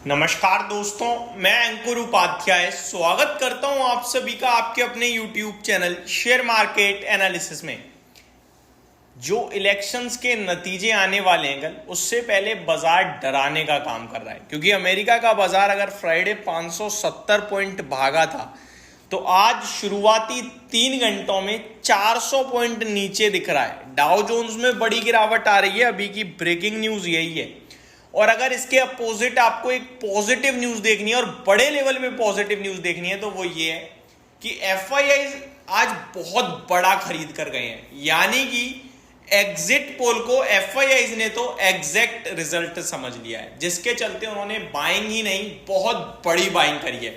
नमस्कार दोस्तों, मैं अंकुर उपाध्याय स्वागत करता हूं आप सभी का आपके अपने YouTube channel share market analysis में। जो इलेक्शंस के नतीजे आने वाले हैं कल, उससे पहले बाजार डराने का काम कर रहा है, क्योंकि अमेरिका का बाजार अगर फ्राइडे 570 पॉइंट भागा था तो आज शुरुआती 3 घंटों में 400 पॉइंट नीचे दिख रहा है। डाउ जोन्स में बड़ी गिरावट आ रही है। अभी की ब्रेकिंग न्यूज यही है। और अगर इसके अपोजिट आपको एक पॉजिटिव न्यूज देखनी है और बड़े लेवल में पॉजिटिव न्यूज देखनी है तो वो ये है कि एफआईआई आज बहुत बड़ा खरीद कर गए हैं। यानी कि एग्जिट पोल को एफआईआई ने तो एग्जैक्ट रिजल्ट समझ लिया है, जिसके चलते उन्होंने बाइंग ही नहीं बहुत बड़ी बाइंग करी है।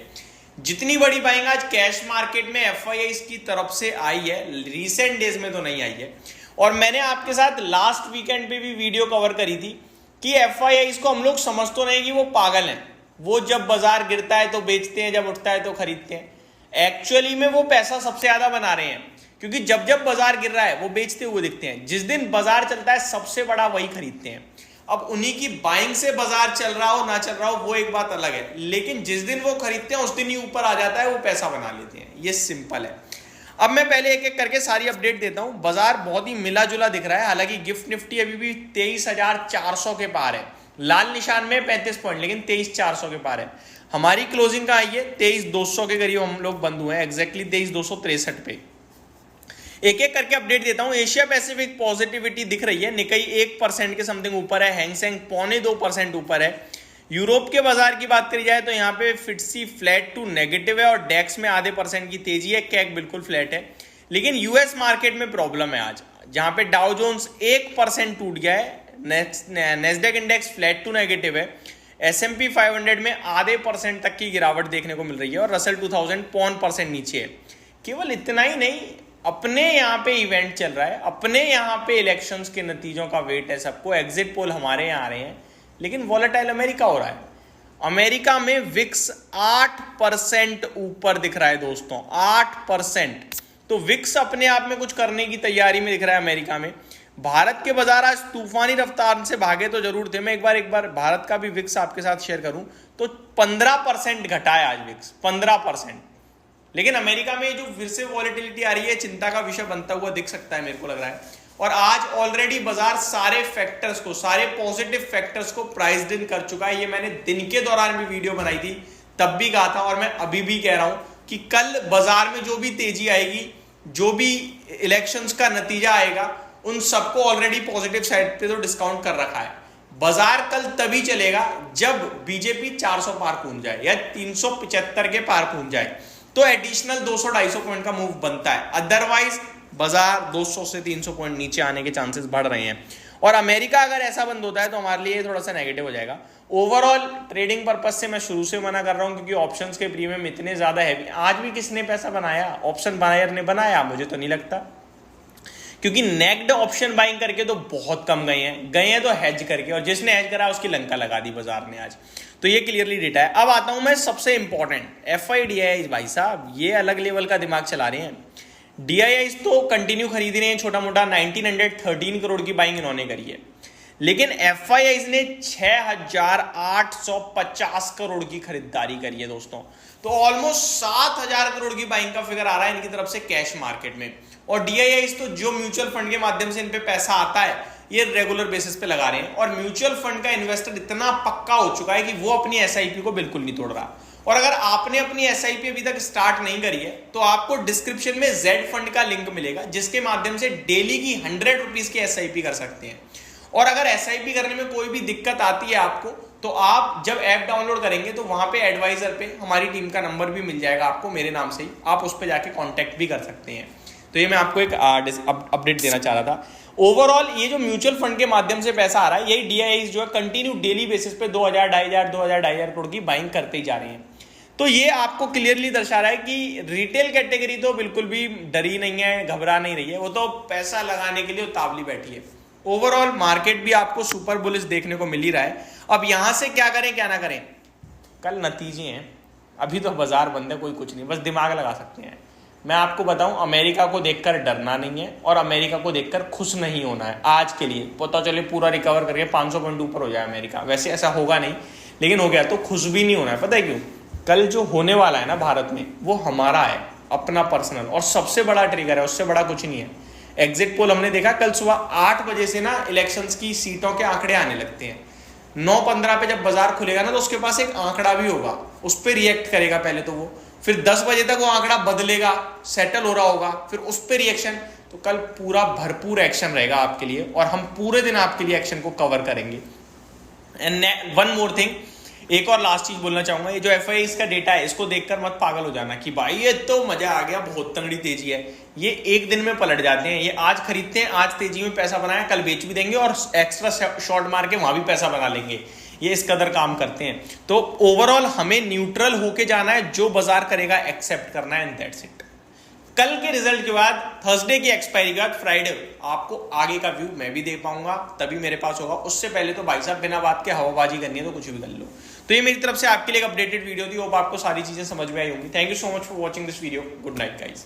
जितनी बड़ी बाइंग आज कैश मार्केट में एफआईआई की तरफ से आई है, रीसेंट डेज में तो नहीं आई है। और मैंने आपके साथ लास्ट वीकेंड पे भी वीडियो कवर करी थी कि एफआईआई को हम लोग समझ तो नहीं कि वो पागल हैं। वो जब बाजार गिरता है तो बेचते हैं, जब उठता है तो खरीदते हैं। एक्चुअली में वो पैसा सबसे ज्यादा बना रहे हैं, क्योंकि जब जब बाजार गिर रहा है वो बेचते हुए दिखते हैं। जिस दिन बाजार चलता है सबसे बड़ा वही खरीदते हैं। अब उन्हीं की बाइंग से बाजार चल रहा हो ना चल रहा हो वो एक बात अलग है, लेकिन जिस दिन वो खरीदते हैं उस दिन ही ऊपर आ जाता है, वो पैसा बना लेते हैं। ये सिंपल है। अब मैं पहले एक एक करके सारी अपडेट देता हूं। बाजार बहुत ही मिला जुला दिख रहा है। हालांकि गिफ्ट निफ्टी अभी भी 23,400 के पार है। लाल निशान में 35 पॉइंट, लेकिन 23,400 के पार है। हमारी क्लोजिंग का आई है 23,200 के करीब हम लोग बंद हुए हैं, एग्जैक्टली 23,263 पे। एक एक करके अपडेट देता हूं। एशिया पैसिफिक पॉजिटिविटी दिख रही है। निकाई 1% के समथिंग ऊपर है, हैंगसेंग 0.25% ऊपर है। यूरोप के बाजार की बात करी जाए तो यहाँ पे फिटसी फ्लैट टू नेगेटिव है और डेक्स में आधे % की तेजी है। कैक बिल्कुल फ्लैट है। लेकिन यूएस मार्केट में प्रॉब्लम है आज, जहां पे डाउ जोन्स 1% टूट गया है। Nasdaq index flat to negative है। S&P 500 में आधे % तक की गिरावट देखने को मिल रही है और रसल 2000 0.5% नीचे है। केवल इतना ही नहीं, अपने यहाँ पे इवेंट चल रहा है, अपने यहाँ पे इलेक्शंस के नतीजों का वेट है सबको। एग्जिट पोल हमारे यहाँ आ रहे हैं, लेकिन वॉलेटाइल अमेरिका हो रहा है। अमेरिका में विक्स 8% ऊपर दिख रहा है दोस्तों, 8%। तो विक्स अपने आप में कुछ करने की तैयारी में दिख रहा है अमेरिका में। भारत के बाजार आज तूफानी रफ्तार से भागे तो जरूर थे। मैं एक बार भारत का भी विक्स आपके साथ शेयर करूं तो 15% घटा है आज विक्स, 15%। लेकिन अमेरिका में जो फिर से वॉलेटिलिटी आ रही है, चिंता का विषय बनता हुआ दिख सकता है, मेरे को लग रहा है। और आज ऑलरेडी बाजार सारे फैक्टर्स को, सारे पॉजिटिव फैक्टर्स को प्राइस्ड इन कर चुका है। ये मैंने दिन के दौरान भी वीडियो बनाई थी, तब भी कहा था और मैं अभी भी कह रहा हूं कि कल बाजार में जो भी तेजी आएगी, जो भी इलेक्शंस का नतीजा आएगा, उन सबको ऑलरेडी पॉजिटिव साइड पे तो डिस्काउंट कर रखा है। बाजार कल तभी चलेगा जब बीजेपी 400 पार पहुंच जाए या 375 के पार पहुंच जाए, तो एडिशनल 200-250 पॉइंट का मूव बनता है। अदरवाइज बाजार 200 से 300 पॉइंट नीचे आने के चांसेस बढ़ रहे हैं। और अमेरिका अगर ऐसा बंद होता है तो हमारे लिए थोड़ा सा नेगेटिव हो जाएगा। ओवरऑल ट्रेडिंग पर्पज से मैं शुरू से मना कर रहा हूं, क्योंकि ऑप्शंस के प्रीमियम इतने ज्यादा हैवी। आज भी किसने पैसा बनाया? ऑप्शन बायर ने बनाया? मुझे तो नहीं लगता, क्योंकि नेक्ड ऑप्शन बाइंग करके तो बहुत कम गए हैं तो हेज करके, और जिसने हेज करा उसकी लंका लगा दी बाजार ने आज। तो ये क्लियरली डेटा है। अब आता हूं मैं सबसे इंपॉर्टेंट एफआईडीआई। भाई साहब ये अलग लेवल का दिमाग चला रहे हैं। डीआईआई तो कंटिन्यू खरीद रहे हैं, छोटा मोटा 1913 करोड़ की बाइंग इन्होंने करी है। लेकिन एफआईआई ने 6,850 करोड़ की खरीदारी करी है दोस्तों। तो ऑलमोस्ट 7,000 करोड़ की बाइंग का फिगर आ रहा है इनकी तरफ से कैश मार्केट में। और डीआईआई तो जो म्यूचुअल फंड के माध्यम से इन पे पैसा आता है, ये रेगुलर बेसिस पे लगा रहे हैं। और म्यूचुअल फंड का इन्वेस्टर इतना पक्का हो चुका है कि वो अपनी एसआईपी को बिल्कुल नहीं तोड़ रहा। और अगर आपने अपनी एसआईपी अभी तक स्टार्ट नहीं करी है तो आपको डिस्क्रिप्शन में जेड फंड का लिंक मिलेगा, जिसके माध्यम से डेली की 100 रुपीज की एसआईपी कर सकते हैं। और अगर एसआईपी करने में कोई भी दिक्कत आती है आपको, तो आप जब ऐप डाउनलोड करेंगे तो वहां पे एडवाइजर पे हमारी टीम का नंबर भी मिल जाएगा आपको, मेरे नाम से ही। आप उस पर जाके कांटेक्ट भी कर सकते हैं। तो ये मैं आपको एक अपडेट देना चाह रहा था। ओवरऑल ये जो म्यूचुअल फंड के माध्यम से पैसा आ रहा है, यही डीआईआई जो है कंटिन्यू डेली बेसिस पे 2,000, 2,500 करोड़ की बाइंग करते ही जा रहे हैं। तो ये आपको क्लियरली दर्शा रहा है कि रिटेल कैटेगरी तो बिल्कुल भी डरी नहीं है, घबरा नहीं रही है। वो तो पैसा लगाने के लिए उतावली बैठी है। ओवरऑल मार्केट भी आपको सुपर बुलिश देखने को मिल ही रहा है। अब यहां से क्या करें क्या ना करें, कल नतीजे हैं, अभी तो बाजार बंद है, कोई कुछ नहीं, बस दिमाग लगा सकते हैं। मैं आपको बताऊं, अमेरिका को देखकर डरना नहीं है और अमेरिका को देखकर खुश नहीं होना है। आज के लिए पता चले पूरा रिकवर करके 500 पॉइंट ऊपर हो जाए अमेरिका, वैसे ऐसा होगा नहीं, लेकिन हो गया। तो खुश भी नहीं होना है, पता है क्यों? कल जो होने वाला है ना भारत में, वो हमारा है, अपना पर्सनल, और सबसे बड़ा ट्रिगर है, उससे बड़ा कुछ नहीं है। एग्जिट पोल हमने देखा कल सुबह 8 बजे से ना इलेक्शंस की सीटों के आंकड़े आने लगते हैं। 9:15 पे जब बाजार खुलेगा ना, तो उसके पास एक आंकड़ा भी होगा, उस पर रिएक्ट करेगा पहले तो वो, फिर 10 बजे तक वो आंकड़ा बदलेगा, सेटल हो रहा होगा, फिर उस पर रिएक्शन। तो कल पूरा भरपूर एक्शन रहेगा आपके लिए, और हम पूरे दिन आपके लिए एक्शन को कवर करेंगे। एंड वन मोर थिंग, एक और लास्ट चीज बोलना चाहूंगा, ये जो FIIs का डेटा है, इसको देखकर मत पागल हो जाना कि भाई ये तो मजा आ गया, बहुत तगड़ी तेजी है। ये एक दिन में पलट जाते हैं। ये आज खरीदते हैं, आज तेजी में पैसा बनाया, कल बेच भी देंगे और एक्स्ट्रा शॉर्ट मार के वहां भी पैसा बना लेंगे। ये इस कदर काम करते हैं। तो ओवरऑल हमें न्यूट्रल होके जाना है, जो बाजार करेगा एक्सेप्ट करना है, एंड दैट्स इट। कल के रिजल्ट के बाद, थर्सडे की एक्सपायरी के बाद, फ्राइडे आपको आगे का व्यू मैं भी दे पाऊंगा, तभी मेरे पास होगा। उससे पहले तो भाई साहब बिना बात के हवाबाजी करनी है तो कुछ भी कर लो। तो ये मेरी तरफ से आपके लिए एक अपडेटेड वीडियो थी। होप आपको सारी चीजें समझ में आई होंगी। Thank you so much for watching this video. Good night guys.